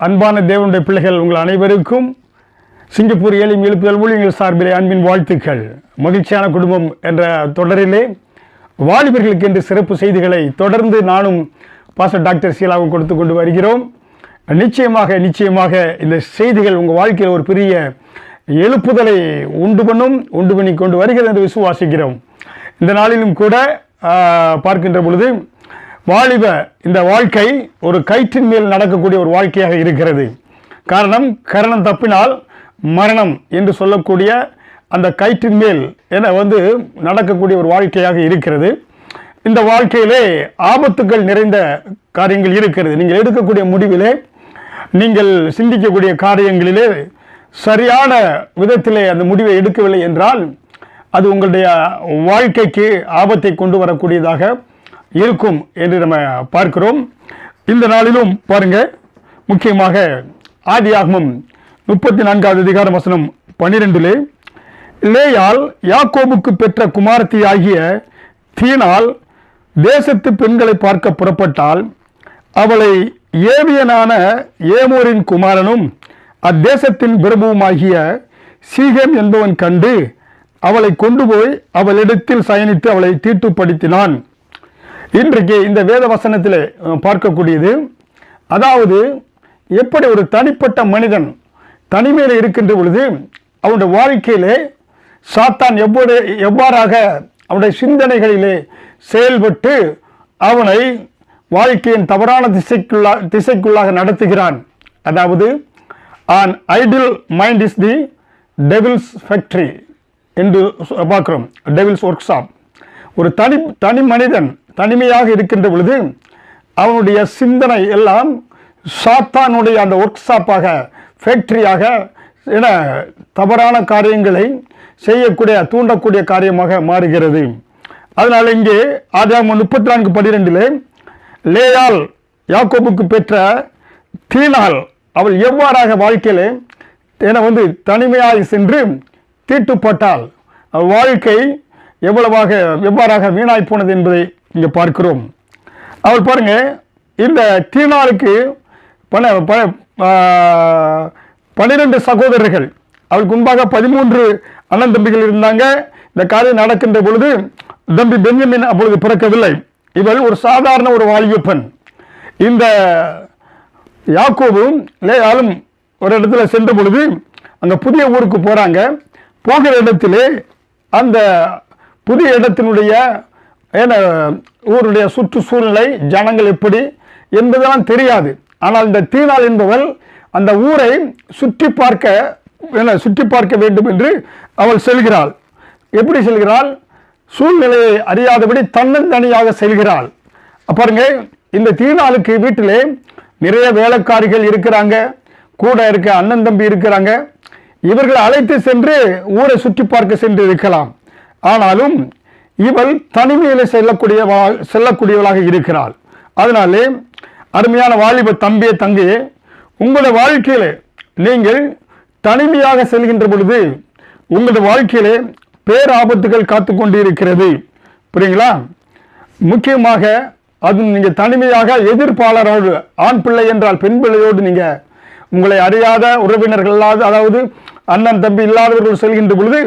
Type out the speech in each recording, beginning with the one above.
அன்பான தேவனுடைய பிள்ளைகள் உங்கள் அனைவருக்கும் சிங்கப்பூர் ஏழையும் எழுப்புதல் ஊழியர்கள் சார்பிலே அன்பின் வாழ்த்துக்கள். மகிழ்ச்சியான குடும்பம் என்ற தொடரிலே வாலிபர்களுக்கு என்று சிறப்பு செய்திகளை தொடர்ந்து நானும் பாஸ்டர் டாக்டர் சீலாவும் கொடுத்து கொண்டு வருகிறோம். நிச்சயமாக இந்த செய்திகள் உங்கள் வாழ்க்கையில் ஒரு பெரிய எழுப்புதலை உண்டு பண்ணி கொண்டு வருகிறது என்று விசுவாசிக்கிறோம். இந்த நாளிலும் கூட பார்க்கின்ற பொழுது வாலிப இந்த வாழ்க்கை ஒரு கயிற்றின் மேல் நடக்கக்கூடிய ஒரு வாழ்க்கையாக இருக்கிறது. கரணம் தப்பினால் மரணம் என்று சொல்லக்கூடிய அந்த கயிற்றின் மேல் நடக்கக்கூடிய ஒரு வாழ்க்கையாக இருக்கிறது. இந்த வாழ்க்கையிலே ஆபத்துக்கள் நிறைந்த காரியங்கள் இருக்கிறது. நீங்கள் எடுக்கக்கூடிய முடிவிலே, நீங்கள் சிந்திக்கக்கூடிய காரியங்களிலே சரியான விதத்திலே அந்த முடிவை எடுக்கவில்லை என்றால் அது உங்களுடைய வாழ்க்கைக்கு ஆபத்தை கொண்டு வரக்கூடியதாக இருக்கும் என்று நம்ம பார்க்கிறோம். இந்த நாளிலும் பாருங்க, முக்கியமாக ஆதியாகமம் 34வது அதிகாரம் வசனம் 12 லேயாள் யாக்கோபுக்கு பெற்ற குமாரத்தி ஆகிய தீனாள் தேசத்து பெண்களை பார்க்க புறப்பட்டால் அவளை ஏவியனான ஏமோரின் குமாரனும் அத்தேசத்தின் பிரபுவுமாகிய சீகேம் என்பவன் கண்டு அவளை கொண்டு போய் அவளிடத்தில் சயனித்து அவளை தீட்டுப்படுத்தினான். இன்றைக்கு இந்த வேத வசனத்தில் பார்க்கக்கூடியது, அதாவது எப்படி ஒரு தனிப்பட்ட மனிதன் தனிமையில் இருக்கின்ற பொழுது அவனுடைய வாழ்க்கையிலே சாத்தான் எவ்வாறாக அவனுடைய சிந்தனைகளிலே செயல்பட்டு அவனை வாழ்க்கையின் தவறான திசைக்குள்ளாக நடத்துகிறான். அதாவது an idle mind is the devil's factory என்று பார்க்கிறோம், devil's workshop. ஒரு தனி மனிதன் தனிமையாக இருக்கின்ற பொழுது அவனுடைய சிந்தனை எல்லாம் சாத்தானுடைய அந்த ஒர்க் ஷாப்பாக, ஃபேக்டரியாக என தவறான காரியங்களை செய்யக்கூடிய தூண்டக்கூடிய காரியமாக மாறுகிறது. அதனால் இங்கே ஆதியாகமம் 34:12 லேயாள் யாக்கோபுக்கு பெற்ற தீனாள் அவள் எவ்வாறாக வாழ்க்கையில் தனிமையாக சென்று தீட்டுப்பட்டால் வாழ்க்கை எவ்வாறாக வீணாய் போனது என்பதை இங்கே பார்க்கிறோம். அவள் பாருங்க, இந்த தீனாளுக்கு 12 சகோதரர்கள், அவளுக்கு முன்பாக 13 அண்ணன் தம்பிகள் இருந்தாங்க. இந்த காரியம் நடக்கின்ற பொழுது தம்பி பென்யமின் அப்பொழுது பிறக்கவில்லை. இவள் ஒரு சாதாரண ஒரு வாலிப பெண். இந்த யாக்கோபும் லேயாளும் ஒரு இடத்துல சென்ற பொழுது அங்கே புதிய ஊருக்கு போகிறாங்க. போகிற இடத்திலே அந்த புதிய இடத்தினுடைய ஊருடைய சுற்றுச்சூழ்நிலை, ஜனங்கள் எப்படி என்பதெல்லாம் தெரியாது. ஆனால் இந்த தீனாள் என்பவள் அந்த ஊரை சுற்றி பார்க்க வேண்டும் என்று அவள் செல்கிறாள். எப்படி செல்கிறாள்? சூழ்நிலையை அறியாதபடி தன்னந்தனியாக செல்கிறாள். பாருங்க, இந்த தீனாளுக்கு வீட்டிலே நிறைய வேலைக்காரிகள் இருக்கிறாங்க, கூட இருக்க அண்ணன் தம்பி இருக்கிறாங்க. இவர்களை அழைத்து சென்று ஊரை சுற்றி பார்க்க சென்று இருக்கலாம். ஆனாலும் இவள் தனிமையில் செல்லக்கூடியவளாக இருக்கிறாள். அதனாலே அருமையான வாலிப தம்பியே தங்கையே, உங்களுடைய வாழ்க்கையிலே நீங்கள் தனிமையாக செல்கின்ற பொழுது உங்களுடைய வாழ்க்கையிலே பேராபத்துகள் காத்து கொண்டு இருக்கிறது. புரியுங்களா? முக்கியமாக அது நீங்கள் தனிமையாக எதிர்ப்பாளரோடு, ஆண் பிள்ளை என்றால் பெண் பிள்ளையோடு நீங்கள் உங்களை அறியாத உறவினர்கள் இல்லாத, அதாவது அண்ணன் தம்பி இல்லாதவர்கள் செல்கின்ற பொழுது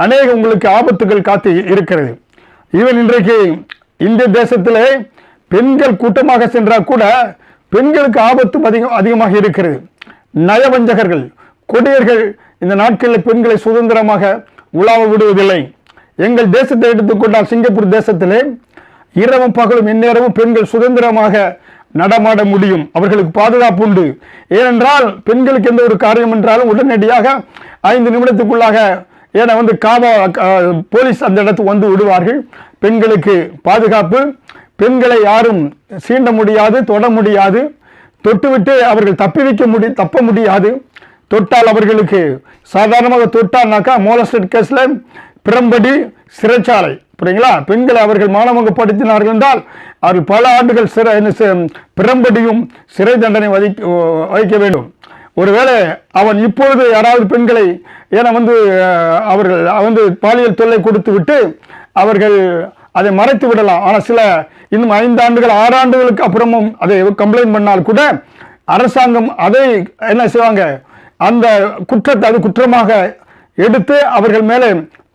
அநேக உங்களுக்கு ஆபத்துகள் காத்து இருக்கிறது. ஈவன் இன்றைக்கு இந்திய தேசத்திலே பெண்கள் கூட்டமாக சென்றால் கூட பெண்களுக்கு ஆபத்தும் அதிகமாக இருக்கிறது. நயவஞ்சகர்கள், கொடியர்கள் இந்த நாட்களில் பெண்களை சுதந்திரமாக உலாவ விடுவதில்லை. எங்கள் தேசத்தை எடுத்துக்கொண்டால் சிங்கப்பூர் தேசத்திலே இரவும் பகலும் எந்நேரமும் பெண்கள் சுதந்திரமாக நடமாட முடியும். அவர்களுக்கு பாதுகாப்பு உண்டு. ஏனென்றால் பெண்களுக்கு எந்த ஒரு காரியம் என்றாலும் உடனடியாக 5 நிமிடத்துக்குள்ளாக போலீஸ் அந்த இடத்துக்கு வந்து விடுவார்கள். பெண்களுக்கு பாதுகாப்பு. பெண்களை யாரும் சீண்ட முடியாது, தொட முடியாது. தொட்டுவிட்டு அவர்கள் தப்ப முடியாது. தொட்டால் அவர்களுக்கு சாதாரணமாக தொட்டால்னாக்கா மோலஸ்டட் கேஸில் பிரம்படி, சிறைச்சாலை. புரியுங்களா? பெண்களை அவர்கள் மானமுகப்படுத்தினார்கள் என்றால் அவர்கள் பல ஆண்டுகள் பிரம்படியும் சிறை தண்டனை வகிக்க வேண்டும். ஒருவேளை அவன் இப்பொழுது யாராவது பெண்களை அவர்கள் பாலியல் தொல்லை கொடுத்து விட்டு அவர்கள் அதை மறைத்து விடலாம். ஆனால் இன்னும் 5 ஆண்டுகள் 6 ஆண்டுகளுக்கு அப்புறமும் அதை கம்ப்ளைண்ட் பண்ணால் கூட அரசாங்கம் அதை என்ன செய்வாங்க, அந்த குற்றத்தை அது குற்றமாக எடுத்து அவர்கள் மேலே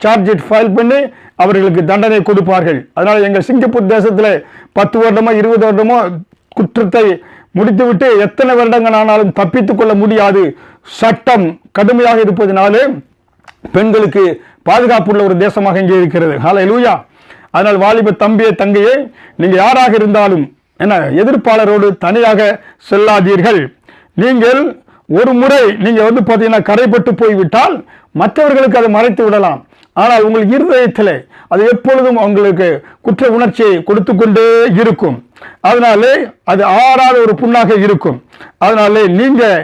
சார்ஜ் ஷீட் ஃபைல் பண்ணி அவர்களுக்கு தண்டனை கொடுப்பார்கள். அதனால் எங்கள் சிங்கப்பூர் தேசத்தில் 10 வருடமோ 20 வருடமோ குற்றத்தை முடித்துவிட்டு எத்தனை வருடங்கள் ஆனாலும் தப்பித்துக் கொள்ள முடியாது. சட்டம் கடுமையாக இருப்பதனாலே பெண்களுக்கு பாதுகாப்புள்ள ஒரு தேசமாக இங்கே இருக்கிறது. ஹல்லேலூயா. அதனால் வாலிப தம்பியை தங்கையை நீங்கள் யாராக இருந்தாலும் என்ன எதிர்ப்பாளரோடு தனியாக செல்லாதீர்கள். நீங்கள் ஒரு முறை நீங்கள் பார்த்தீங்கன்னா கரைப்பட்டு போய்விட்டால் மற்றவர்களுக்கு அதை மறைத்து விடலாம். ஆனால் உங்கள் இருதயத்தில் அது எப்பொழுதும் உங்களுக்கு குற்ற உணர்ச்சியை கொடுத்து கொண்டே இருக்கும். அதனாலே அது ஆறாத ஒரு புண்ணாக இருக்கும். அதனாலே நீங்கள்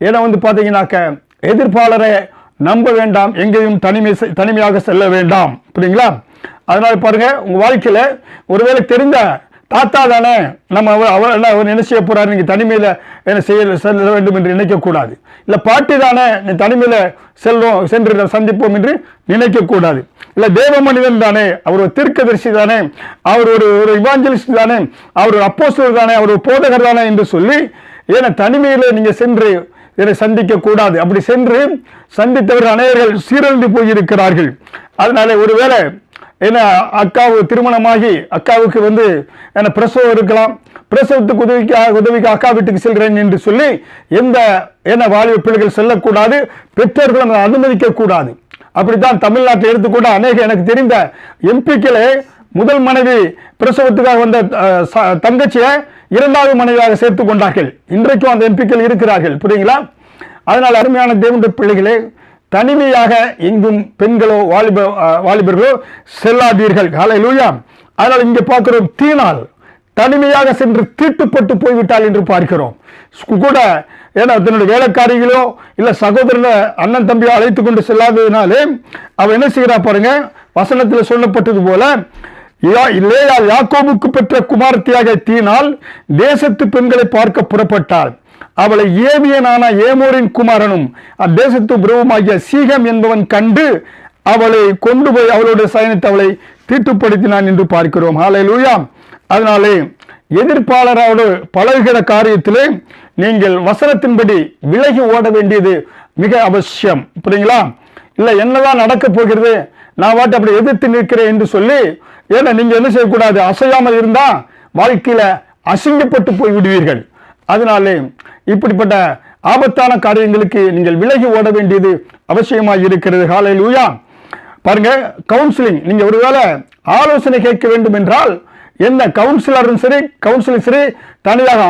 ஏன்னா பார்த்தீங்கன்னாக்க எதிர்ப்பாளரை நம்ப வேண்டாம், எங்கேயும் தனிமையாக செல்ல வேண்டாம். புரியுங்களா? அதனால பாருங்க, உங்க வாழ்க்கையில ஒருவேளை தெரிந்த தாத்தா தானே நம்ம அவர் என்ன செய்ய போறாரு, நீங்க தனிமையில என்ன செல்ல வேண்டும் என்று நினைக்க கூடாது. இல்ல பாட்டி தானே நீ தனிமையில சென்று சந்திப்போம் என்று நினைக்க கூடாது. இல்ல தேவ மனிதன் தானே, அவர் ஒரு தீர்க்கதரிசி தானே, அவர் ஒரு இவாஞ்சலிஸ்ட் தானே, அவர் ஒரு அப்போஸ்தலர் தானே, அவர் ஒரு போதகர் தானே என்று சொல்லி ஏன்னா தனிமையில நீங்க சென்று இதை சந்திக்க கூடாது. அப்படி சென்று சந்தித்தவர்கள் அநேகர்கள் சீரழிந்து போயிருக்கிறார்கள். அதனால ஒருவேளை ஏன்னா அக்காவு திருமணமாகி அக்காவுக்கு என்ன பிரசவம் இருக்கலாம், பிரசவத்துக்கு உதவிக்கு அக்கா வீட்டுக்கு செல்கிறேன் என்று சொல்லி என்ன வாலிப பிள்ளைகள் செல்லக்கூடாது, பெற்றோர்களும் அனுமதிக்க கூடாது. அப்படித்தான் தமிழ்நாட்டில் எடுத்துக்கூட அநேக எனக்கு தெரிந்த எம்பிக்களே முதல் மனைவி பிரசவத்துக்காக வந்த தங்கச்சியை 2வது மனைவியாக சேர்த்து கொண்டார்கள். இன்றைக்கும் அந்த எம்பிக்கள் இருக்கிறார்கள். புரியுங்களா? அதனால் அருமையான தேவனுடைய பிள்ளைகளே, தனிமையாக எங்கும் பெண்களோ வாலிபர்களோ செல்லாதீர்கள். ஹல்லேலூயா. அதனால் இங்கே பார்க்கிறோம், தீனால் தனிமையாக சென்று தீட்டுப்பட்டு போய்விட்டால் என்று பார்க்கிறோம். கூட ஏன்னா தன்னுடைய வேலைக்காரிகளோ இல்ல சகோதரனை அண்ணன் தம்பியோ அழைத்து கொண்டு செல்லாததுனாலே அவ என்ன செய்கிறா பாருங்க, வசனத்தில் சொல்லப்பட்டது போல லேயாள் யாக்கோபுக்கு பெற்ற குமாரத்தியாக தீனால் தேசத்து பெண்களை பார்க்க புறப்பட்டாள். அவளை ஏவியனான ஏமோரின் குமாரனும் அத்தேசத்து பிரபுமாகிய சீகம் என்பவன் கண்டு அவளை கொண்டு போய் அவளுடைய சயனித்து அவளை தீட்டுப்படுத்தினான் என்று பார்க்கிறோம். ஹல்லேலூயா. அதனாலே எதிர்ப்பாளரோடு பழகுகிற காரியத்திலே நீங்கள் வசனத்தின்படி விலகி ஓட வேண்டியது மிக அவசியம். புரியுங்களா? இல்லை என்னதான் நடக்க போகிறது, நான் வாட்டு அப்படி எதிர்த்து நிற்கிறேன் என்று சொல்லி ஏன்னா நீங்க என்ன செய்யக்கூடாது, அசையாமல் இருந்தா வாழ்க்கையில அசிங்கப்பட்டு போய் விடுவீர்கள். அதனாலே இப்படிப்பட்ட ஆபத்தான காரியங்களுக்கு நீங்கள் விலகி ஓட வேண்டியது அவசியமாக இருக்கிறது. ஹல்லேலூயா. பாருங்க, கவுன்சிலிங் நீங்க ஒருவேளை ஆலோசனை கேட்க வேண்டும் என்றால் என்ன கவுன்சிலரும் சரி கவுன்சிலிங் சரி தனியாக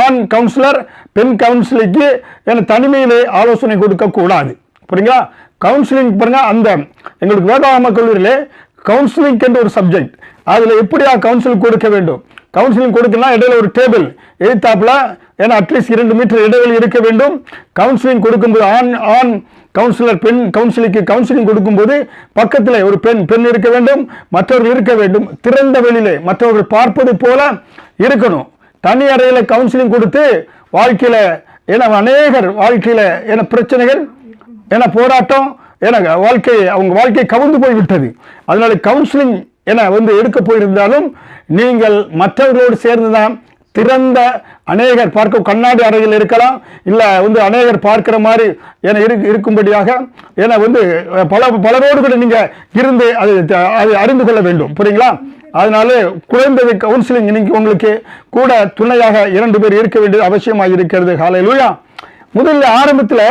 ஆண் கவுன்சிலர் பெண் கவுன்சிலிங்க்கு என்ன தனிமையிலே ஆலோசனை கொடுக்க கூடாது. புரியுங்களா? கவுன்சிலிங் பாருங்க, அந்த எங்களுக்கு வேதாகம கல்லூரியிலே கவுன்சிலிங் என்று ஒரு சப்ஜெக்ட், அதுல எப்படியா கவுன்சிலிங் கொடுக்க வேண்டும். கவுன்சிலிங் கொடுக்கலாம், இடையில ஒரு டேபிள் எதிர்த்தாப்புல ஏன்னா அட்லீஸ்ட் 2 மீட்டர் இடைவெளி இருக்க வேண்டும். கவுன்சிலிங் கொடுக்கும்போது ஆண் கவுன்சிலர் பெண் கவுன்சிலிங் கொடுக்கும்போது பக்கத்தில் ஒரு பெண் இருக்க வேண்டும், மற்றவர்கள் இருக்க வேண்டும். திறந்த வெளியிலே மற்றவர்கள் பார்ப்பது போல இருக்கணும். தனி அறையில கவுன்சிலிங் கொடுத்து வாழ்க்கையில ஏன்னா அநேகர் வாழ்க்கையில என்ன பிரச்சனைகள் என்ன போராட்டம் ஏன்னா அவங்க வாழ்க்கை கவுந்து போய்விட்டது. அதனால கவுன்சிலிங் என்ன எடுக்க போயிருந்தாலும் நீங்கள் மற்றவர்களோடு சேர்ந்துதான் திறந்த அநேகர் பார்க்க கண்ணாடி அறையில் இருக்கலாம், இல்ல அநேகர் பார்க்கிற மாதிரி என இருக்கும்படியாக ஏன்னா பலரோடு கூட நீங்க இருந்து அதை அறிந்து கொள்ள வேண்டும். புரியுங்களா? அதனால குழந்தை கவுன்சிலிங் இன்னைக்கு உங்களுக்கு கூட துணையாக 2 பேர் இருக்க வேண்டியது அவசியமாக இருக்கிறது. ஹல்லேலூயா. முதல்ல ஆரம்பத்தில்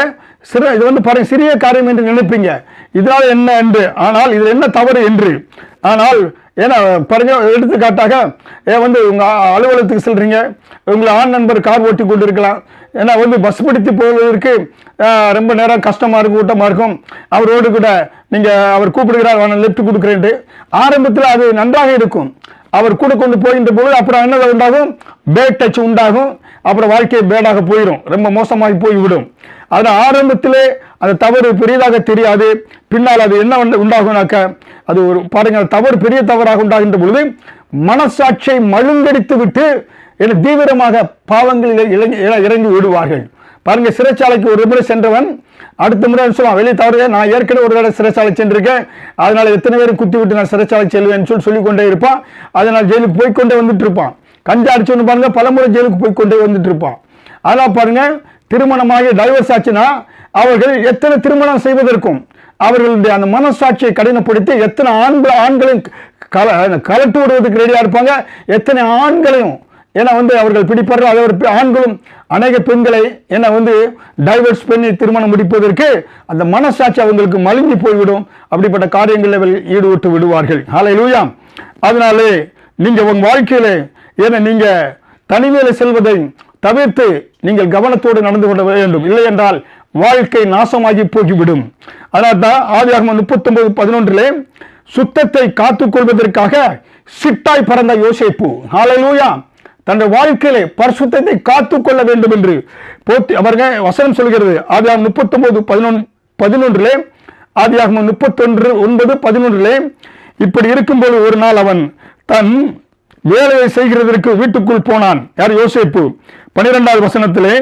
இது பாருங்க, சிறிய காரியம் என்று நினைப்பீங்க, இதனால என்ன என்று, ஆனால் இது என்ன தவறு என்று. ஆனால் ஏன்னா பாருங்க, எடுத்துக்காட்டாக உங்க அலுவலகத்துக்கு செல்றீங்க, உங்களை ஆண் நண்பர் கார் ஓட்டி கொண்டு இருக்கலாம், ஏன்னா பஸ் பிடித்து போவதற்கு ரொம்ப நேரம் கஷ்டமா இருக்கும், கூட்டமா இருக்கும். அவரோடு கூட நீங்க அவர் கூப்பிடுகிறார் லெஃப்ட் கொடுக்குறேன்ட்டு ஆரம்பத்தில் அது நன்றாக இருக்கும். அவர் கூட கொண்டு போகின்ற போது அப்புறம் என்ன உண்டாகும், பேட் டச் உண்டாகும், அப்புறம் வாழ்க்கை பேடாக போயிடும், ரொம்ப மோசமாகி போய்விடும். அதனால் ஆரம்பத்திலே அது தவறு பெரியதாக தெரியாது, பின்னால் அது என்ன உண்டாகும்னாக்க அது ஒரு பாருங்க, தவறு பெரிய தவறாக உண்டாகின்ற பொழுது மனசாட்சியை மழுங்கடித்து விட்டு தீவிரமாக பாவங்களில் இறங்கி விடுவார்கள். பாருங்க, சிறைச்சாலைக்கு ஒரு முறை சென்றவன் அடுத்த முறை சொல்லுவான், வெளியே தவறு, நான் ஏற்கனவே ஒரு வேளை சிறைச்சாலை சென்றிருக்கேன், அதனால எத்தனை பேரும் குத்தி விட்டு நான் சிறைச்சாலை செல்வேன் சொல்லிக்கொண்டே இருப்பான். அதனால் ஜெயிலுக்கு போய்கொண்டே வந்துட்டு இருப்பான். கஞ்சா அடிச்சோன்னு பாருங்க, பலமுறை ஜெயிலுக்கு போய்கொண்டே வந்துட்டு இருப்பான். அதான் பாருங்க, திருமணமாகி டைவர்ஸ் ஆச்சுன்னா அவர்கள் எத்தனை திருமணம் செய்வதற்கும் அவர்களுடைய அந்த மனசாட்சியை கடினப்படுத்தி எத்தனை ஆண்களையும் கலட்டு விடுவதற்கு ரெடியா இருப்பாங்க, எத்தனை ஆண்களையும் ஏன்னா அவர்கள் பிடிப்பார்கள். அதை ஆண்களும் அநேக பெண்களை டைவர்ஸ் பண்ணி திருமணம் முடிப்பதற்கு அந்த மனசாட்சி அவங்களுக்கு மலிஞ்சு போய்விடும். அப்படிப்பட்ட காரியங்களில் ஈடுபட்டு விடுவார்கள். ஹல்லேலூயா. அதனாலே நீங்க உங்க வாழ்க்கையில நீங்க தனிமையில செல்வதை தவிர்த்து நீங்கள் கவனத்தோடு நடந்து கொள்ள வேண்டும். இல்லை என்றால் வாழ்க்கை நாசமாகி போய்விடும். அதனால்தான் ஆதியாகமம் 39:11 சுத்தத்தை காத்துக் கொள்வதற்காக சிட்டாய் பறந்த யோசேப்பு ஹல்லேலூயா தன்னுடைய வாழ்க்கையிலே பரிசுத்தத்தை காத்துக் கொள்ள வேண்டும் என்று அவர்கள் வசனம் சொல்கிறது. ஆதியாகமம் 39:11 ஆதியாகமம் 31:9-11 இப்படி இருக்கும்போது ஒரு நாள் அவன் தன் வேலையை செய்கிறதற்கு வீட்டுக்குள் போனான். யார்? யோசேப்பு. 12வது வசனத்திலே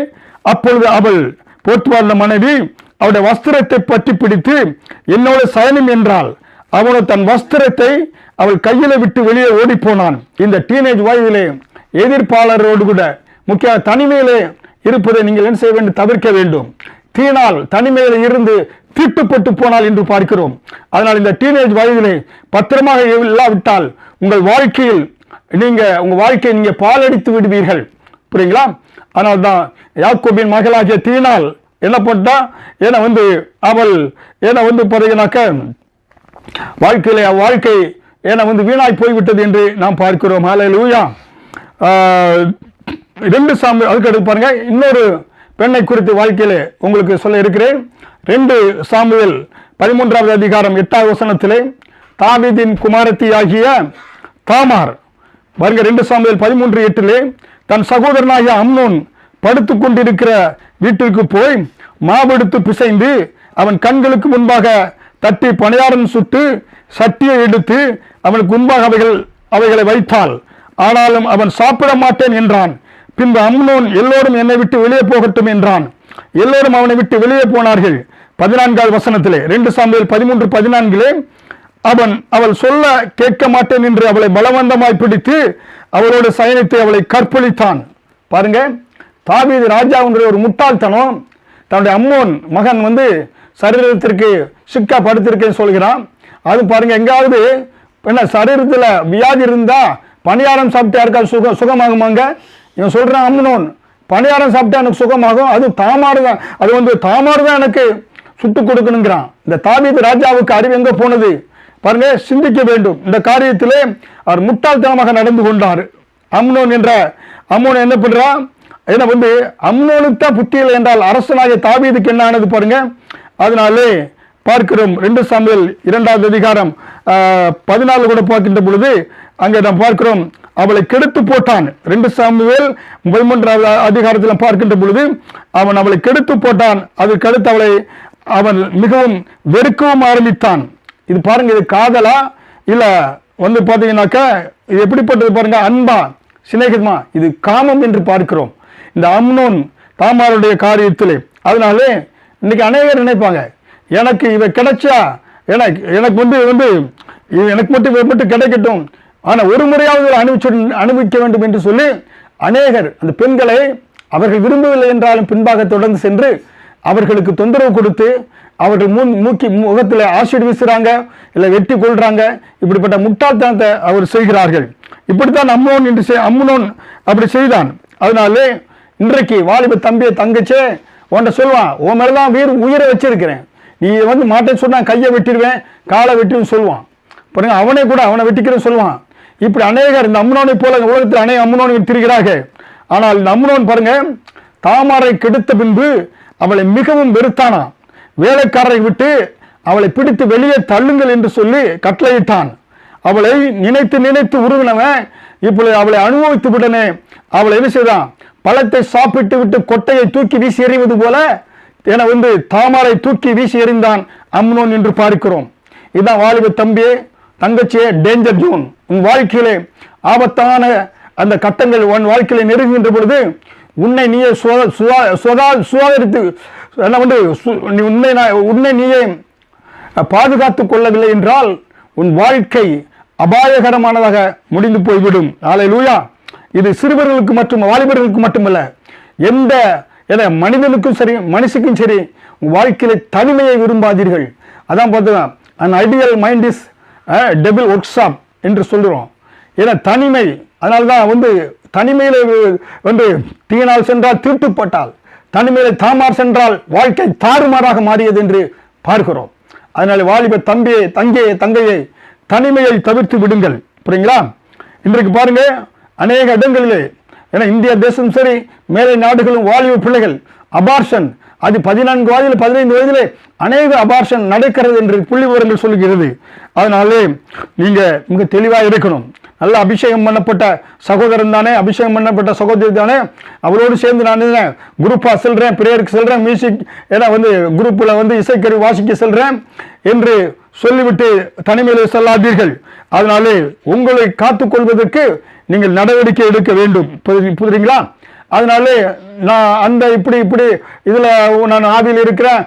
அப்பொழுது அவள் போர்த்துவார்ந்த மனைவி அவருடைய வஸ்திரத்தை பற்றி பிடித்து என்னோட சயனம் என்றால் அவனோ தன் வஸ்திரத்தை அவள் கையில விட்டு வெளியே ஓடி போனான். இந்த டீனேஜ் வயதிலே எதிர்ப்பாளரோடு கூட முக்கிய தனிமையிலே இருப்பதை நீங்கள் என்ன செய்ய வேண்டும்? தவிர்க்க வேண்டும். தீனால் தனிமையில இருந்து தீட்டுப்பட்டு போனால் என்று பார்க்கிறோம். அதனால் இந்த டீனேஜ் வயதிலே பத்திரமாக இல்லாவிட்டால் உங்கள் வாழ்க்கையை நீங்க பாலடித்து விடுவீர்கள். புரியுங்களா? அதனால்தான் யாக்கோபின் மகளாகிய தீனால் என்ன பண்ணா அவள் பார்த்தீங்கன்னாக்க வாழ்க்கை வீணாய் போய்விட்டது என்று நாம் பார்க்கிறோம். ஹல்லேலூயா. 2 சாமுவேல் அதுக்கு எடுத்து பாருங்க. இன்னொரு பெண்ணை குறித்து வாழ்க்கையிலே உங்களுக்கு சொல்ல இருக்கிறேன். 2 சாமுவேல் 13வது அதிகாரம் 8வது வசனத்திலே தாவீதின் குமாரத்தி ஆகிய தாமார் பாருங்க. 2 சாமுவேல் 13:8 தன் சகோதரனாகிய அம்னோன் படுத்துக் கொண்டிருக்கிற வீட்டிற்கு போய் மாவெடுத்து பிசைந்து அவன் கண்களுக்கு முன்பாக தட்டி பணியாரம் சுட்டு சட்டியை எடுத்து அவனுக்கு முன்பாக அவைகளை வைத்தாள். ஆனாலும் அவன் சாப்பிட மாட்டேன் என்றான். பின்பு அம்னோன் எல்லோரும் என்னை விட்டு வெளியே போகட்டும் என்றான். எல்லோரும் அவனை விட்டு வெளியே போனார்கள். 14வது வசனத்திலே 2 சாமுவேல் 13:14 அவள் சொல்ல கேட்க மாட்டேன் என்று அவளை பலவந்தமாய் பிடித்து அவளோட சயனித்து அவளை கற்பழித்தான். பாருங்க, தாவீது ராஜாவுடைய ஒரு முட்டாள்தனம். தன்னுடைய அம்மோன் மகன் சரீரத்திற்கு சிக்கா படுத்திருக்கேன்னு சொல்கிறான். அது பாருங்க, எங்காவது சரீரத்தில் வியாதி இருந்தா பணியாரம் சாப்பிட்டா யாருக்காவது சுகமாகுமாங்க? இவன் சொல்றான், அம்னோன் பணியாரம் சாப்பிட்டா எனக்கு சுகமாகும், அது தாமாறு தான், அது தாமாறு தான் எனக்கு சுட்டு கொடுக்கணுங்கிறான். இந்த தாவீது ராஜாவுக்கு அறிவு எங்க போனது பாருங்க, சிந்திக்க வேண்டும். இந்த காரியத்திலே அவர் முட்டாள்தனமாக நடந்து கொண்டார். அம்னோன் என்ன பண்றான்? அம்னோனுக்கு தான் புத்தி இல்லை என்றால் அரசனாகிய தாவீதுக்கு என்ன ஆனது பாருங்க. அதனாலே பார்க்கிறோம் 2 சாமுவேல் 2வது அதிகாரம் 14 கூட பார்க்கின்ற பொழுது அங்கே நாம் பார்க்கிறோம் அவளை கெடுத்து போட்டான். 2 சாமுவேல் 13வது அதிகாரத்தில் பார்க்கின்ற பொழுது அவன் அவளை கெடுத்து போட்டான். அதுக்கு அடுத்து அவளை அவன் மிகவும் வெறுக்கவும் ஆரம்பித்தான். இது பாருங்க, இது காதலா இல்ல பாத்தீங்கன்னாக்கா இது எப்படிப்பட்டது பாருங்க, அன்பா சிநேகிதமா? இது காமம் என்று பார்க்கிறோம் இந்த அம்னோன் தாமாருடைய காரியத்திலே. அதனாலே இன்னைக்கு அநேகர் நினைப்பாங்க, எனக்கு இவ கிடைச்சா எனக்கு எனக்கு மட்டும் கிடைக்கட்டும், ஆனா ஒரு முறையாவது அனுபவிக்க வேண்டும் என்று சொல்லி அநேகர் அந்த பெண்களை அவர்கள் விரும்பவில்லை என்றாலும் பின்பாக தொடர்ந்து சென்று அவர்களுக்கு தொந்தரவு கொடுத்து அவர்கள் முகத்தில் ஆசிட் வீசுறாங்க, இல்லை வெட்டி கொள்றாங்க. இப்படிப்பட்ட முட்டாள்தனத்தை அவர் செய்கிறார்கள். இப்படித்தான் அம்னோன் அப்படி செய்தான். அதனாலே இன்றைக்கு வாலிப தம்பியை தங்கச்சே உன்ட சொல்லுவான், உன் மேலதான் உயிரை வச்சிருக்கிறேன், நீ மாட்டேன்னு சொன்னா கையை வெட்டிடுவேன் காலை வெட்டின்னு சொல்லுவான். பாருங்க, அவனை வெட்டிக்கிறேன்னு சொல்லுவான். இப்படி அநேகர் இந்த அம்னோனை போல உலகத்தில் அநேக அம்னோனை திரிகிறார்கள். ஆனால் இந்த அம்னோன் பாருங்க, தாமாரை கெடுத்த பின்பு அவளை மிகவும் வெறுத்தானா. வேலைக்காரரை விட்டு அவளை பிடித்து வெளியே தள்ளுங்கள் என்று சொல்லி கட்டளையிட்டான். அவளை நினைத்து உருவினவன் இப்பொழுது அவளை அனுபவித்து விடனே அவளை என்ன செய்தான்? பழத்தை சாப்பிட்டு விட்டு கொட்டையை தூக்கி வீசி எறிவது போல தாமாரை தூக்கி வீசி எறிந்தான் அம்னோன் என்று பார்க்கிறோம். இதுதான் வாலிப தம்பியே தங்கச்சியே டேஞ்சர் ஜோன். உன் வாழ்க்கையிலே ஆபத்தான அந்த கட்டங்கள் உன் வாழ்க்கையில நெருங்குகின்ற பொழுது உன்னை நீயே சுகாதாரித்து உன்னை நீயே பாதுகாத்துக் கொள்ளவில்லை என்றால் உன் வாழ்க்கை அபாயகரமானதாக முடிந்து போய்விடும். ஹல்லேலூயா. இது சிறுவர்களுக்கு மற்றும் வாலிபர்களுக்கு மட்டுமல்ல, எந்த மனிதனுக்கும் சரி மனுஷுக்கும் சரி வாழ்க்கையில தனிமையை விரும்பாதீர்கள். அதான் பார்த்தோம், an ideal mind is devil workshop என்று சொல்கிறோம். ஏன்னா தனிமை, அதனால்தான் தனிமையில தீயினால் சென்றால் தீட்டுப்பட்டால், தனிமையில தாமார் சென்றால் வாழ்க்கை தாறுமாறாக மாறியது என்று பார்க்கிறோம். அதனால வாலிப தங்கையை தனிமையை தவிர்த்து விடுங்கள். புரியுங்களா? இன்றைக்கு பாருங்க, அநேக இடங்களிலே, ஏன்னா இந்திய தேசம் சரி மேலை நாடுகளும் வாலிப பிள்ளைகள் அபார்ஷன், அது 14 வயதில் 15 வயதிலே அநேக அபார்ஷன் நடக்கிறது என்று புள்ளி விவரங்கள் சொல்லுகிறது. அதனாலே நீங்க மிக தெளிவாக இருக்கணும். நல்ல அபிஷேகம் பண்ணப்பட்ட சகோதரன் தானே, அபிஷேகம் பண்ணப்பட்ட சகோதரி தானே, அவரோடு சேர்ந்து நான் குரூப்பா செல்றேன், பிரேயருக்கு செல்றேன், மியூசிக் குரூப்ல இசைக்கருவி வாசிக்க செல்றேன் என்று சொல்லிவிட்டு தனிமையிலே செல்லாதீர்கள். அதனாலே உங்களை காத்துக்கொள்வதற்கு நீங்கள் நடவடிக்கை எடுக்க வேண்டும். புரியுதுங்களா? அதனாலே நான் இப்படி இதுல நான் ஆவியில் இருக்கிறேன்,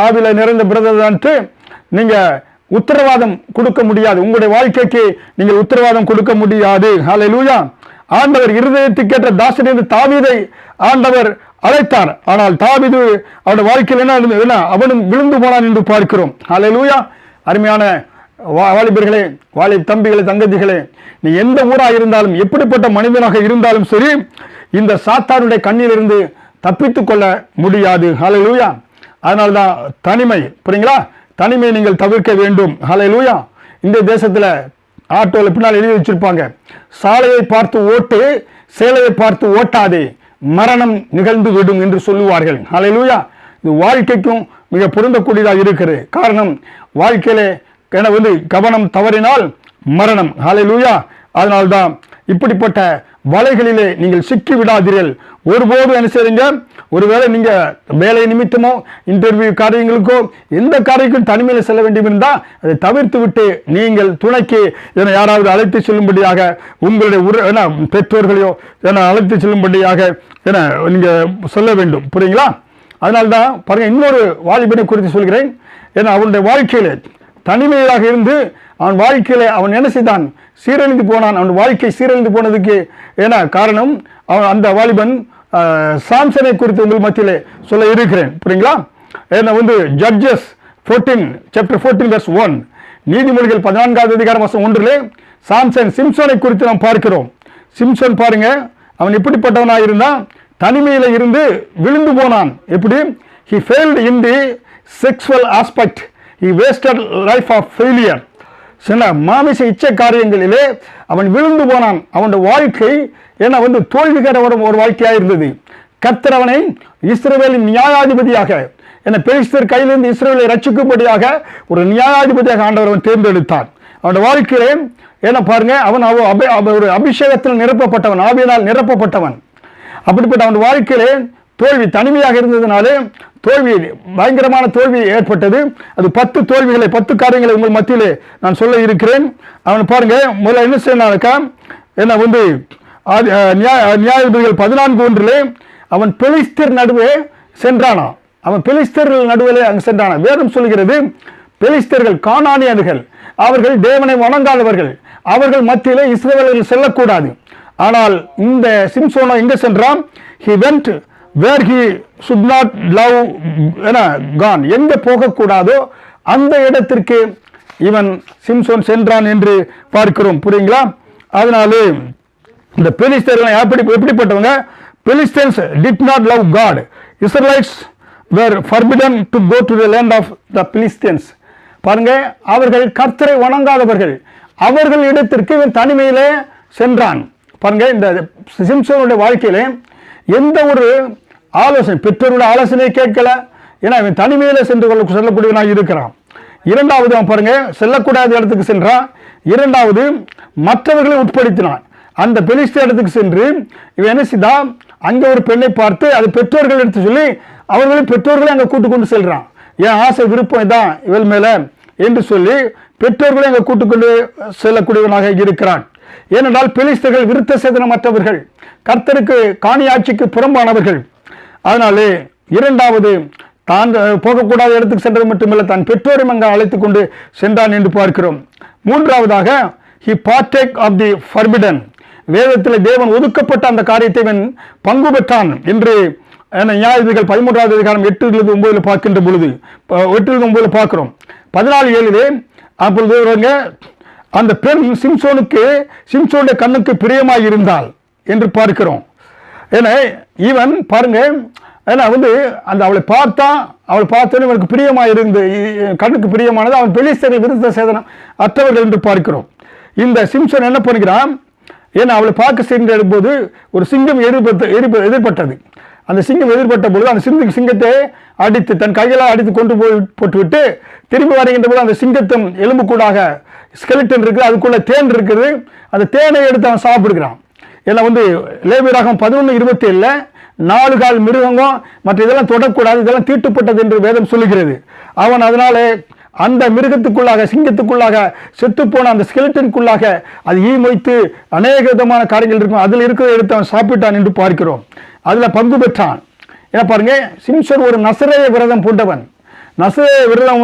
ஆவியில நிறைந்த பிரதர்ன்ட்டு நீங்க உத்தரவாதம் கொடுக்க முடியாது. உங்களுடைய வாழ்க்கைக்கு நீங்கள் உத்தரவாதம் கொடுக்க முடியாது. ஹல்லேலூயா! ஆண்டவர் இருதயத்துக்கு ஏற்ற தாசன் என்று தாவீதை ஆண்டவர் அழைத்தார். ஆனால் தாவீது அவருடைய வாழ்க்கையில் என்ன அவனும் விழுந்து போனான் என்று பார்க்கிறோம். ஹல்லேலூயா! அருமையான வாலிபர்களே, வாலிப தம்பிகளே, தங்கதிகளே, நீ எந்த ஊராக இருந்தாலும் எப்படிப்பட்ட மனிதனாக இருந்தாலும் சரி, இந்த சாத்தானுடைய கண்ணிலிருந்து தப்பித்துக் கொள்ள முடியாது. ஹல்லேலூயா! அதனால்தான் தனிமை, புரியுங்களா? தனிமையை நீங்கள் தவிர்க்க வேண்டும். ஹல்லேலூயா! இந்த தேசத்துல ஆட்டோல பின்னால் எழுதி வச்சிருப்பாங்க, சாலையை பார்த்து ஓட்டு, சேலையை பார்த்து ஓட்டாதே, மரணம் நிகழ்ந்து விடும் என்று சொல்லுவார்கள். ஹல்லேலூயா! இது வாழ்க்கைக்கும் மிக பொருந்தக்கூடியதாக இருக்கிறது. காரணம், வாழ்க்கையிலே கவனம் தவறினால் மரணம். ஹல்லேலூயா! அதனால்தான் இப்படிப்பட்ட வலைகளிலே நீங்கள் சிக்கி விடாதீர்கள். ஒருபோது என்ன செய்றீங்க, ஒருவேளை நீங்க வேலை நிமித்தமோ இன்டர்வியூ காரியங்களுக்கோ எந்த காரியங்களுக்கும் தனிமையில் செல்ல வேண்டும் இருந்தால் அதை தவிர்த்து விட்டு நீங்கள் துணைக்கு யாராவது அழைத்து செல்லும்படியாக, உங்களுடைய பெற்றோர்களையோ அழைத்து செல்லும்படியாக நீங்க சொல்ல வேண்டும். புரியுங்களா? அதனால்தான் பாருங்க, இன்னொரு வாலிபனை குறித்து சொல்கிறேன். ஏன்னா அவனுடைய வாழ்க்கையிலே தனிமையாக இருந்து அவன் வாழ்க்கையில அவன் என்ன செய்தான், சீரழிந்து போனான். அவன் வாழ்க்கை சீரழிந்து போனதுக்கு என்ன காரணம், அவன் அந்த வாலிபன் சாம்சனை குறித்து உங்கள் மத்தியிலே சொல்ல இருக்கிறேன். புரியுங்களா? ஏன்னா ஜட்ஜஸ் 14 சாப்டர் 14 verse 1, நீதிமொழிகள் 14வது அதிகாரம் வசனம் 1 சிம்சோனை குறித்து நாம் பார்க்கிறோம். சிம்சோன் பாருங்க, அவன் எப்படிப்பட்டவனாக இருந்தான், தனிமையில இருந்து விழுந்து போனான். எப்படி? he failed in the sexual aspect, he wasted life of failure. சில மாமிச இச்ச காரியங்களிலே அவன் விழுந்து போனான். அவனுடைய வாழ்க்கை தோல்விகர ஒரு வாழ்க்கையாக இருந்தது. கர்த்தர் அவனை இஸ்ரவேலின் நியாயாதிபதியாக, பெலிஸ்தர் கையிலிருந்து இஸ்ரவேலை ரட்சிக்கும்படியாக ஒரு நியாயாதிபதியாக ஆண்டவர் அவன் தேர்ந்தெடுத்தார். அவனுடைய வாழ்க்கையிலே பாருங்க, அவன் ஒரு அபிஷேகத்தில் நிரப்பப்பட்டவன், ஆவியினால் நிரப்பப்பட்டவன். அப்படிப்பட்ட அவன் வாழ்க்கையிலே தோல்வி, தனிமையாக இருந்ததுனாலே தோல்வி, பயங்கரமான தோல்வி ஏற்பட்டது. அது 10 தோல்விகளை 10 காரியங்களை உங்கள் மத்தியிலே நான் சொல்ல இருக்கிறேன். அவன் பாருங்க, முதல்ல என்ன செய்யனாக்கா, நியாயாதிபதிகள் 14:1 அவன் பெலிஸ்தர் நடுவே சென்றானா. அவன் பெலிஸ்தர்கள் நடுவிலே அங்கு சென்றானா. வேதம் சொல்கிறது, பெலிஸ்தர்கள் கானானியர்கள், அவர்கள் தேவனை வணங்காதவர்கள், அவர்கள் மத்தியிலே இஸ்ரவேலர்கள் செல்லக்கூடாது. ஆனால் இந்த சிம்சோனா எங்க சென்றான்? he went where he should not love gone, எங்க போகக்கூடாதோ அந்த இடத்திற்கு இவன் சிம்சோன் சென்றான் என்று பார்க்கிறோம். புரியுங்களா? அதனாலே இந்த பெலிஸ்தர்கள் எப்படிப்பட்டவங்க? Philistines did not love God. Israelites were forbidden to go to the land of the Philistines. பாருங்க, அவர்கள் கர்த்தரை வணங்காதவர்கள், அவர்கள் இடத்திற்கு இவன் தனிமையிலே சென்றான். பாருங்க, இந்த சிம்சோனுடைய வாழ்க்கையிலே எந்த ஒரு ஆலோசனை, பெற்றோருடைய ஆலோசனை கேட்கல. ஏன்னா இவன் தனிமையில செல்லக்கூடியவனாக இருக்கிறான். இரண்டாவது அவன் பாருங்க, செல்லக்கூடாத இடத்துக்கு சென்றான். இரண்டாவது மற்றவர்களை உட்படுத்தினான். அந்த பெலிஸ்தர் இடத்துக்கு சென்று இவன் என்ன செய்தான், அங்க ஒரு பெண்ணை பார்த்து அது பெற்றோர்கள் எடுத்து சொல்லி அவர்களின் பெற்றோர்களை அங்க கூட்டு கொண்டு செல்றான். என் ஆசை விருப்பம் இதான் இவள் மேல என்று சொல்லி பெற்றோர்களை அங்க கூட்டுக்கொண்டு செல்லக்கூடியவனாக இருக்கிறான். ஏனென்றால் பெலிஸ்தர்கள் விருத்த சேதனமற்றவர்கள், கர்த்தருக்கு காணியாட்சிக்கு புறம்பானவர்கள். அதனாலே இரண்டாவது தான் போகக்கூடாத இடத்துக்கு சென்றது மட்டுமல்ல, தான் பெற்றோரையும் அங்கே அழைத்துக் கொண்டு சென்றான் என்று பார்க்கிறோம். மூன்றாவதாக he partake of the forbidden, வேதத்தில் தேவன் ஒதுக்கப்பட்ட அந்த காரியத்தை இவன் பங்கு பெற்றான் என்று நியாயாதிபதிகள் 13வது அதிகாரம் 8-9 பார்க்கின்ற பொழுது 8-9 பார்க்கிறோம். 14:7 அப்பொழுது அந்த பெண் சிம்சோனுடைய கண்ணுக்கு பிரியமாய் இருந்தாள் என்று பார்க்கிறோம். ஏன்னா இவன் பாருங்க, ஏன்னா அந்த அவளை பார்த்தோன்னு இவனுக்கு பிரியமாக இருந்து கண்ணுக்கு பிரியமானது. அவன் பெலிஸ்தரை விருத்த சேதனம் அற்றவர்கள் என்று பார்க்கிறோம். இந்த சிம்சோன் என்ன பண்ணுகிறான், ஏன்னா அவளை பார்க்க சென்ற போது ஒரு சிங்கம் எதிர்பட்டது. அந்த சிங்கம் எதிர்பட்ட பொழுது அந்த சிங்கத்தை அடித்து தன் கைகளால் அடித்து கொண்டு போட்டுவிட்டு திரும்பி வருகின்ற போது அந்த சிங்கத்தின் எலும்பு கூடாக ஸ்கெலிட்டன் இருக்குது, அதுக்குள்ள தேன் இருக்குது. அந்த தேனை எடுத்து அவன் சாப்பிடுகிறான். ஏன்னா லேவியராகமம் 11:27 4 கால் மிருகங்கம் மற்ற இதெல்லாம் தொடக்கூடாது, இதெல்லாம் தீட்டுப்பட்டது என்று வேதம் சொல்லுகிறது. அவன் அதனால அந்த மிருகத்துக்குள்ளாக சிங்கத்துக்குள்ளாக செத்துப்போன அந்த ஸ்கெலிட்டனுக்குள்ளாக அது மொய்த்து அநேக விதமான காரியங்கள் இருக்கும், அதில் இருக்கிறத எடுத்து அவன் சாப்பிட்டான் என்று பார்க்கிறோம். அதில் பங்கு பெற்றான். ஏன்னா பாருங்க, சிம்சோன் ஒரு நசரேய விரதம் பூண்டவன். நசரேய விரதம்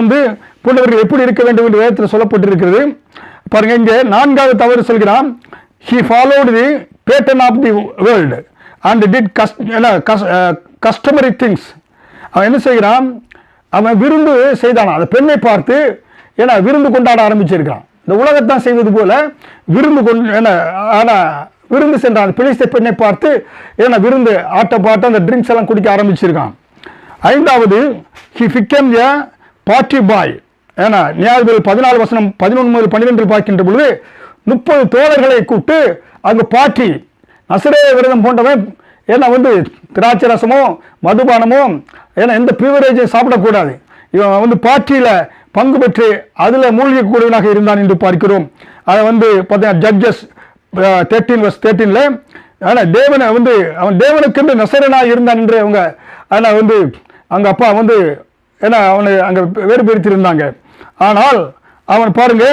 பூண்டவர்கள் எப்படி இருக்க வேண்டும் என்று வேதத்தில் சொல்லப்பட்டிருக்கிறது. பாருங்க, இங்கே 4வது தவறு சொல்கிறான். He followed the pattern of the world and did customary things. அவன் என்ன செய்கிறான், அவன் விருந்து செய்தான். அந்த பெண்ணை பார்த்து ஏன்னா விருந்து கொண்டாட ஆரம்பிச்சிருக்கான். இந்த உலகத்தான் செய்வது போல விருந்து சென்றான். பெலிஸ்த பெண்ணை பார்த்து ஏன்னா விருந்து ஆட்ட அந்த ட்ரிங்க்ஸ் எல்லாம் குடிக்க ஆரம்பிச்சிருக்கான். 5வது he became a party boy. ஏன்னா நியாயாதிபதிகள் 14:11-12 பார்க்கின்ற பொழுது 30 தோழர்களை கூப்பிட்டு அங்கு பாட்டி நசரேய விரதம் போன்றவன் ஏன்னா திராட்சை ரசமோ மதுபானமோ ஏன்னா எந்த பிரிவரேஜையும் சாப்பிடக்கூடாது. இவன் பார்ட்டியில் பங்கு பெற்று அதில் மூழ்கக்கூடியவனாக இருந்தான் என்று பார்க்கிறோம். அதை பார்த்தீங்கன்னா ஜட்ஜஸ் 13:13 ஆனால் தேவனை அவன் தேவனுக்கென்று நசரனாக இருந்தான் என்று அவங்க ஆனால் அவங்க அப்பா ஏன்னா அவனை அங்கே வேறுபடுத்தியிருந்தாங்க. ஆனால் அவன் பாருங்க,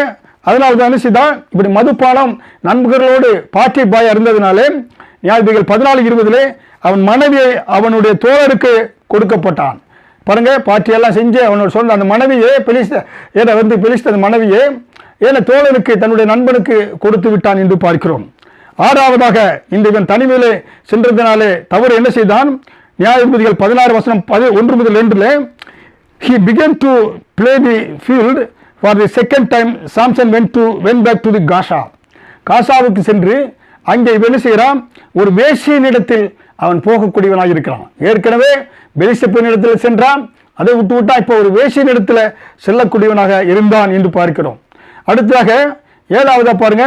அதனால தான் என்ன செய்தான், இப்படி மதுப்பானம் நண்பர்களோடு பாட்டி பாய் இருந்ததுனாலே நியாயாதிபதிகள் 14:20 அவன் மனைவியை அவனுடைய தோழருக்கு கொடுக்கப்பட்டான். பாருங்க, பாட்டியெல்லாம் செஞ்சு அவனோட சொன்ன அந்த மனைவியை பெலிஸ்த அந்த மனைவியை ஏன்னா தோழருக்கு தன்னுடைய நண்பனுக்கு கொடுத்து விட்டான் என்று பார்க்கிறோம். 6வதாக இந்த இவன் தனிமையிலே சென்றதினாலே தவறு என்ன செய்தான், நியாயாதிபதிகள் 16:1-2 he began to play the field for the second time. Samson went back to the காசாவுக்கு சென்று அங்கே என்ன செய்கிறான், ஒரு வேசியினிடத்தில் அவன் போகக்கூடியவனாக இருக்கிறான். ஏற்கனவே பெலிஸ்தனிடத்தில் சென்றான், அதை விட்டு இப்போ ஒரு வேசியினிடத்தில் செல்லக்கூடியவனாக இருந்தான் என்று பார்க்கிறோம். அடுத்ததாக 7வதா பாருங்க,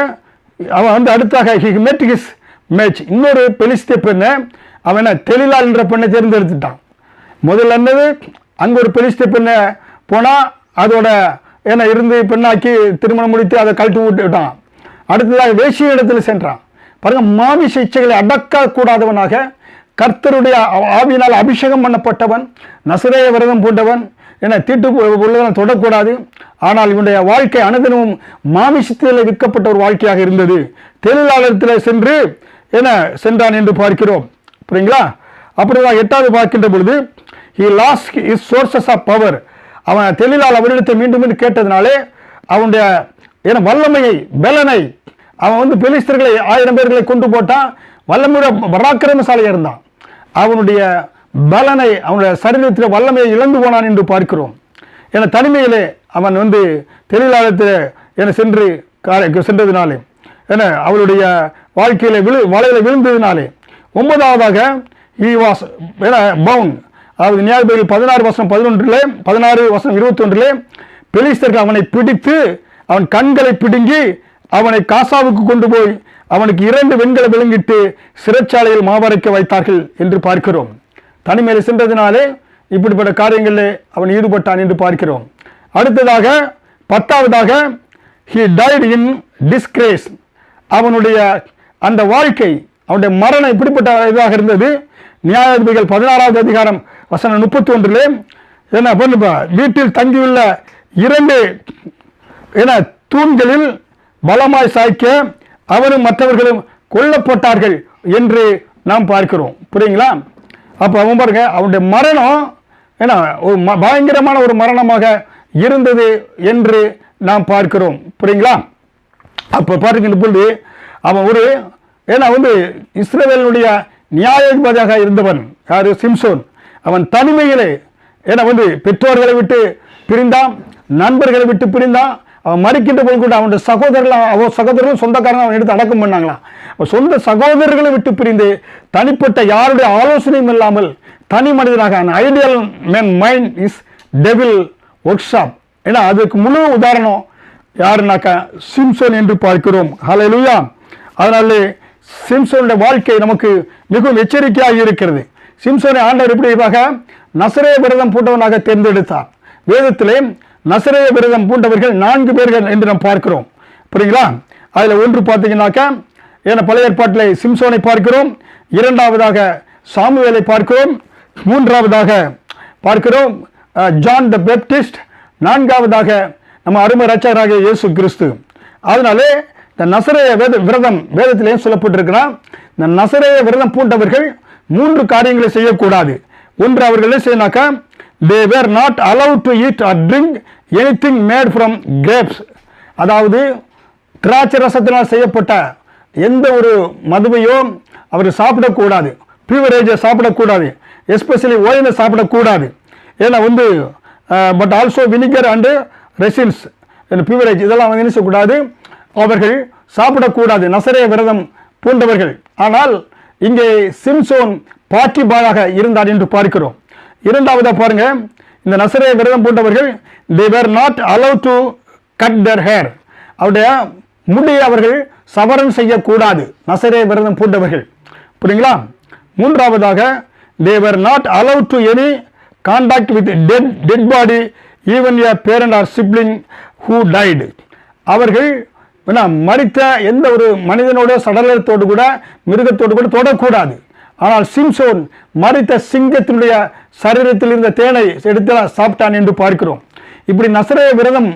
அவன் அடுத்தாக he met his match. இன்னொரு பெலிஸ்த பெண்ணை அவன் தெலிலாள் என்ற பெண்ணை தேர்ந்தெடுத்துட்டான். முதல்ல என்னது, அங்கே ஒரு பெலிஸ்த பெண்ணை போனால் அதோட ஏன்னா இருந்து பெண்ணாக்கி திருமணம் முடித்து அதை கழட்டி விட்டுட்டான். அடுத்ததாக வேசிய இடத்துல சென்றான். பாருங்க, மாமிச இச்சைகளை அடக்கக்கூடாதவனாக கர்த்தருடைய ஆவியினால் அபிஷேகம் பண்ணப்பட்டவன், நசரேய விரதம் பூண்டவன், ஏன்னா தீட்டு உள்ளவன் தொடக்கூடாது. ஆனால் இவனுடைய வாழ்க்கை அனுதினமும் மாமிசத்தில் விற்கப்பட்ட ஒரு வாழ்க்கையாக இருந்தது. தொழிலாளத்தில் சென்று சென்றான் என்று பார்க்கிறோம். புரியுங்களா? அப்படிதான் 8வது பார்க்கின்ற பொழுது he lost his sources of power. அவன் தொழிலாளர் அவரிடத்தை மீண்டும் மீண்டும் கேட்டதுனாலே அவனுடைய வல்லமையை பலனை அவன் பெலிஸ்தர்களை 1000 பேர்களை கொண்டு போட்டான். வல்லமையுடைய பராக்கிரமசாலியாக இருந்தான். அவனுடைய பலனை அவனுடைய சரீரத்தில் வல்லமையை இழந்து போனான் என்று பார்க்கிறோம். ஏன்னா தனிமையிலே அவன் தொழிலாளத்தில் சென்றதினாலே அவளுடைய வாழ்க்கையில வலையில விழுந்ததினாலே. 9வதாக he was bound. அதாவது நியாயாதிபதிகள் 16:11-16:21 பெலிஸ்தர்கள் அவனை பிடித்து அவன் கண்களை பிடுங்கி அவனை காசாவுக்கு கொண்டு போய் அவனுக்கு 2 வெண்களை விளங்கிட்டு சிறைச்சாலையில் மாவரைக்க வைத்தார்கள் என்று பார்க்கிறோம். தனிமையில் சென்றதினாலே இப்படிப்பட்ட காரியங்களில் அவன் ஈடுபட்டான் என்று பார்க்கிறோம். அடுத்ததாக 10வதாக he died in disgrace. அவனுடைய அந்த வாழ்க்கை அவனுடைய மரணம் இப்படிப்பட்ட இதாக இருந்தது. நியாயாதிபதிகள் 16வது அதிகாரம் வசனம் 31 என்ன பண்ணுப்பா, வீட்டில் தங்கியுள்ள 2 தூண்களில் பலமாய் சாய்க்க அவரும் மற்றவர்களும் கொல்லப்பட்டார்கள் என்று நாம் பார்க்கிறோம். புரியுங்களா? அப்போ அவன் பாருங்க, அவனுடைய மரணம் ஒரு பயங்கரமான ஒரு மரணமாக இருந்தது என்று நாம் பார்க்கிறோம். புரியுங்களா? அப்போ பார்க்கின்ற பொழுது அவன் ஒரு ஏன்னா வந்து இஸ்ரவேலுடைய நியாயாதிபதியாக இருந்தவன் யாரு? சிம்சோன். அவன் தனிமையிலே ஏன்னா வந்து பெற்றோர்களை விட்டு பிரிந்தான், நண்பர்களை விட்டு பிரிந்தான். அவன் மறிக்கின்ற போது கூட அவனுடைய சகோதரர்களும் சொந்தக்காரங்க அவன் எடுத்து அடக்கம் பண்ணாங்களாம். சொந்த சகோதரர்களை விட்டு பிரிந்து தனிப்பட்ட யாருடைய ஆலோசனையும் இல்லாமல் தனி மனிதனாக ideal man mind is devil work shop. ஏன்னா அதுக்கு முழு உதாரணம் யாருனாக்கா சிம்சோன் என்று பார்க்கிறோம். ஹல்லேலூயா. அதனாலே சிம்சோனுடைய வாழ்க்கை நமக்கு மிகவும் எச்சரிக்கையாக இருக்கிறது. சிம்சோனை ஆண்டவர் எப்படியாக நசரேய விரதம் பூண்டவனாக தேர்ந்தெடுத்தார். வேதத்திலே நசரேய விரதம் பூண்டவர்கள் 4 பேர்கள் என்று நாம் பார்க்கிறோம். புரியுங்களா? அதில் ஒன்று பார்த்தீங்கன்னாக்கா ஏன்னா பழைய ஏற்பாட்டிலே சிம்சோனை பார்க்கிறோம், இரண்டாவதாக சாமுவேலை பார்க்கிறோம், மூன்றாவதாக பார்க்கிறோம் ஜான் த பேப்டிஸ்ட், நான்காவதாக நம்ம அருமை இரட்சகராகிய இயேசு கிறிஸ்து. அதனாலே இந்த நசரேய விரதம் வேதத்திலே சொல்லப்பட்டிருக்கிறார். இந்த நசரேய விரதம் பூண்டவர்கள் 3 காரியங்களை செய்யக்கூடாது. ஒன்று அவர்கள் என்ன செய்யனாக்கா they were not allowed to eat or drink anything made from grapes. அதாவது திராட்சை ரசத்தினால் செய்யப்பட்ட எந்த ஒரு மதுவையோ அவர் சாப்பிடக்கூடாது, பீவரேஜை சாப்பிடக்கூடாது, எஸ்பெஷலி ஒயினை சாப்பிடக்கூடாது. ஏன்னா வந்து but also vinegar and resins beverage இதெல்லாம் வந்து என்ன செய்யக்கூடாது, அவர்கள் சாப்பிடக்கூடாது நசரேய விரதம் பூண்டவர்கள். ஆனால் இங்கே சிம்சோன் பார்ட்டி பாயாக இருந்தார் என்று பார்க்கிறோம். இரண்டாவதாக பாருங்க, இந்த நசரேய விரதம் பூண்டவர்கள் they were not allowed to cut their hair. அவருடைய முடியை அவர்கள் சவரம் செய்யக்கூடாது நசரேய விரதம் பூண்டவர்கள். புரியுங்களா? மூன்றாவதாக they were not allowed to any contact with dead body even a parent or sibling who died. அவர்கள் மரித்த எந்த ஒரு மனிதனோட சடலத்தோடு கூட மிருகத்தோடு கூட தொடக்கூடாது. ஆனால் சிம்சோன் மரித்த சிங்கத்தினுடைய சரீரத்தில் இருந்த தேனை எடுத்து சாப்பிட்டான் என்று பார்க்கிறோம். இப்படி நசரேய விரதம்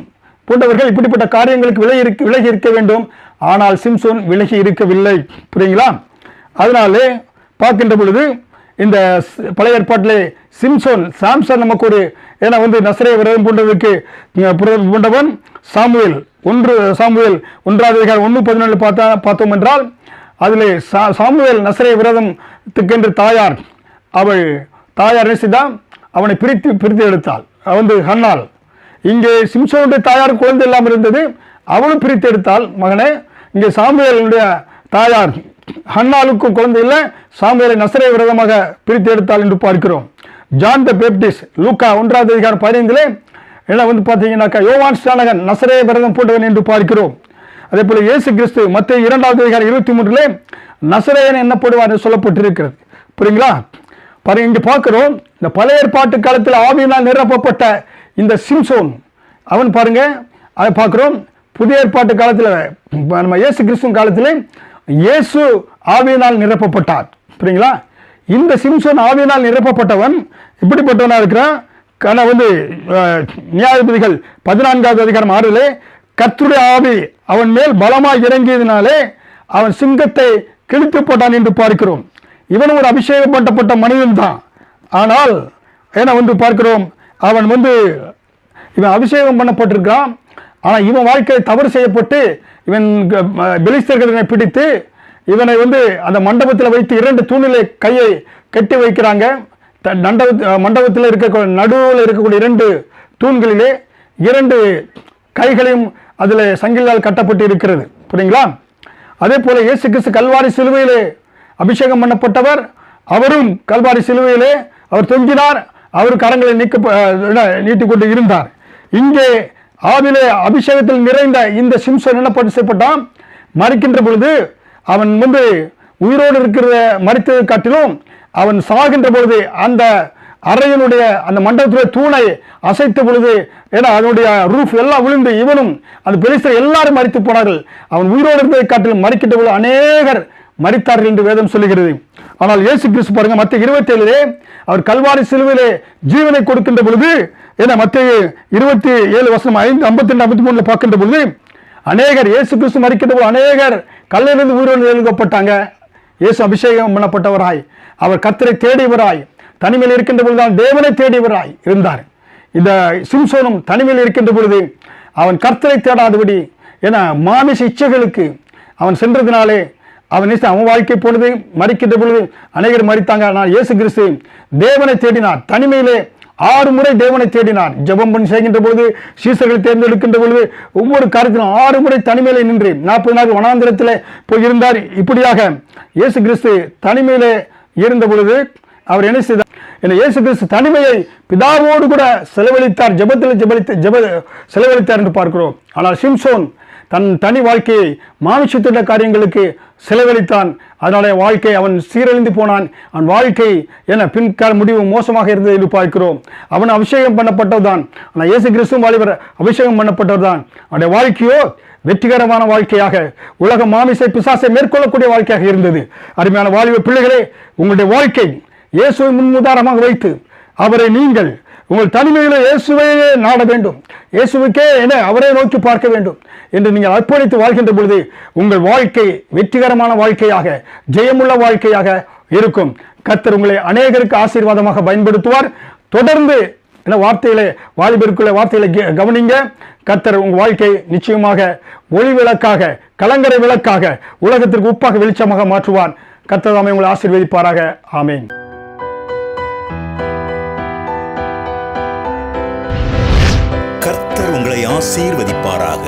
போன்றவர்கள் இப்படிப்பட்ட காரியங்களுக்கு விலகி இருக்க வேண்டும். ஆனால் சிம்சோன் விலகி இருக்கவில்லை. புரியுங்களா? அதனாலே பார்க்கின்ற பொழுது இந்த பழைய ஏற்பாட்டிலே சாம்சன் நமக்கு ஒரு ஏன்னா வந்து நசரேய விரதம் போன்றதற்கு போன்றவன் சாமுவேல் 1:11 பார்த்தோம் என்றால் அதில் சாமுவேல் நசரேய விரதத்துக்கென்று தாயார் என்ன செய்தால் அவனை பிரித்து எடுத்தாள். வந்து ஹன்னாள். இங்கே சிம்சோனுடைய தாயார் குழந்தை இல்லாமல் இருந்தது, அவளும் பிரித்து எடுத்தாள் மகனே. இங்கே சாமுவேலுடைய தாயார் ஹன்னாளுக்கு குழந்தை இல்லை, சாமுவேலை நசரேய விரதமாக பிரித்து எடுத்தாள் என்று பார்க்கிறோம். ஜான் த பேப்டிஸ்ட் லூக்கா 1:15 என்ன வந்து பார்த்தீங்கன்னாக்கா யோவான் ஸ்நானகன் நசரேய விரதம் பூண்டவன் என்று பார்க்கிறோம். அதே போல இயேசு கிறிஸ்து மத்தேயு 2:23 நசரேயன் என்னப்படுவார் என்று சொல்லப்பட்டிருக்கிறது. புரியுங்களா? பாருங்க, இங்கே பார்க்கிறோம் இந்த பழைய ஏற்பாட்டு காலத்தில் ஆவியினால் நிரப்பப்பட்ட இந்த சிம்சோன் அவன் பாருங்க அதை பார்க்கிறோம். புதிய ஏற்பாட்டு காலத்தில் நம்ம இயேசு கிறிஸ்துவின் காலத்தில் இயேசு ஆவியினால் நிரப்பப்பட்டார். புரியுங்களா? இந்த சிம்சோன் ஆவியினால் நிரப்பப்பட்டவன் இப்படிப்பட்டவனாக இருக்கிறான். வந்து நியாயாதிபதிகள் 14:6 கர்த்தருடைய ஆவி அவன் மேல் பலமாக இறங்கியதினாலே அவன் சிங்கத்தை கிழித்து போட்டான் என்று பார்க்கிறோம். இவன் ஒரு அபிஷேகம் பண்ணப்பட்ட மனிதன் தான். ஆனால் ஏன்னா வந்து பார்க்கிறோம் அவன் வந்து இவன் அபிஷேகம் பண்ணப்பட்டிருக்கான். ஆனால் இவன் வாழ்க்கையை தவறு செய்யப்பட்டு இவன் பெலிஸ்தர்களை பிடித்து இவனை வந்து அந்த மண்டபத்தில் வைத்து 2 தூணிலே கையை கட்டி வைக்கிறாங்க. மண்டபத்தில் இருக்கக்கூடிய நடுவில் இருக்கக்கூடிய 2 தூண்களிலே 2 கைகளையும் அதில் சங்கிலால் கட்டப்பட்டு இருக்கிறது. புரியுங்களா? அதே போல இயேசு கிறிஸ்து கல்வாரி சிலுவையிலே அபிஷேகம் பண்ணப்பட்டவர். அவரும் கல்வாரி சிலுவையிலே அவர் தொங்கினார். அவர் கரங்களை நீட்டிக்கொண்டு இருந்தார். இங்கே ஆவிலே அபிஷேகத்தில் நிறைந்த இந்த சிம்சோன் என்ன செய்யப்பட்டான்? மறிக்கின்ற பொழுது அவன் வந்து உயிரோடு இருக்கிற மறித்ததை காட்டிலும் அவன் சாகின்ற பொழுது அந்த அறையினுடைய அந்த மண்டபத்துடைய தூணை அசைத்த பொழுது ஏன்னா அதனுடைய ரூஃப் எல்லாம் விழுந்து இவனும் அந்த பெலிஸ்தர் எல்லாரும் மரித்து போனார்கள். அவன் உயிரோடு இருந்ததை காட்டிலும் மறிக்கின்ற பொழுது அநேகர் மரித்தார்கள் என்று வேதம் சொல்லுகிறது. ஆனால் இயேசு கிறிஸ்து பாருங்க மத்தேயு 27 அவர் கல்வாரி சிலுவையிலே ஜீவனை கொடுக்கின்ற பொழுது ஏன்னா மத்தேயு 27:52-53 பார்க்கின்ற பொழுது அநேகர் இயேசு கிறிஸ்து மரிக்கின்ற போது அநேகர் கல்லிலிருந்து உயிரோடு எழுதப்பட்டாங்க. இயேசு அபிஷேகம் பண்ணப்பட்டவராய் அவர் கர்த்தரை தேடியவராய் தனிமையில் இருக்கின்ற பொழுதுதான் தேவனை தேடியவராய் இருந்தார். இந்த சிம்சோனும் தனிமையில் இருக்கின்ற பொழுது அவன் கர்த்தரை தேடாதபடி என மாமிச இச்சைகளுக்கு அவன் சென்றதினாலே அவன் வாழ்க்கை பொழுது மறிக்கின்ற பொழுது அநேகர் மறித்தாங்க. ஆனால் இயேசு கிறிஸ்து தேவனை தேடினார். தனிமையிலே 6 முறை தேவனை தேடினார். ஜெபம் பண்ணி செய்கின்ற பொழுது, சீசர்களை தேர்ந்தெடுக்கின்ற பொழுது, ஒவ்வொரு காரியத்திலும் 6 முறை தனிமையிலே நின்று 40 நாள் வனாந்திரத்திலே போய் இருந்தார். இப்படியாக இயேசு கிறிஸ்து தனிமையிலே இருந்த பொழுது அவர் என்ன செய்தார்? இயேசு கிறிஸ்து தனிமையை பிதாவோடு கூட செலவழித்தார், செலவழித்தார் என்று பார்க்கிறோம். ஆனால் சிம்சோன் தன் தனி வாழ்க்கையை மானுஷத்துள்ள காரியங்களுக்கு செலவழித்தான். அதனால வாழ்க்கை அவன் சீரழிந்து போனான். அவன் வாழ்க்கை என பின்கால முடிவு மோசமாக இருந்ததை என்று பார்க்கிறோம். அவன் அபிஷேகம் பண்ணப்பட்டதுதான். ஆனால் இயேசு கிறிஸ்துவும் வாலிபர் அபிஷேகம் பண்ணப்பட்டதுதான். அவனுடைய வாழ்க்கையோ வெற்றிகரமான வாழ்க்கையாக, உலக மாமிசை பிசாசை மேற்கொள்ளக்கூடிய வாழ்க்கையாக இருந்தது. அருமையான வாலிப பிள்ளைகளே, உங்களுடைய வாழ்க்கை இயேசுவை முன்னுதாரணமாக வைத்து அவரை நீங்கள் உங்கள் தனிமையிலே இயேசுவையே நாட வேண்டும், இயேசுவுக்கே என அவரை நோக்கி பார்க்க வேண்டும் என்று நீங்கள் அர்ப்பணித்து வாழ்கின்ற பொழுது உங்கள் வாழ்க்கை வெற்றிகரமான வாழ்க்கையாக, ஜெயமுள்ள வாழ்க்கையாக இருக்கும். கர்த்தர் உங்களை அநேகருக்கு ஆசீர்வாதமாக பயன்படுத்துவார். தொடர்ந்து வார்த்தைகளை வாலிபருக்குள்ள வார்த்தைகளை கவனிங்க. கர்த்தர் உங்கள் வாழ்க்கை நிச்சயமாக ஒளி விளக்காக, கலங்கரை விளக்காக, உலகத்திற்கு உப்பாக வெளிச்சமாக மாற்றுவார். கர்த்தர் தாமே உங்களை ஆசீர்வதிப்பாராக. ஆமேன். கர்த்தர் உங்களை ஆசீர்வதிப்பாராக.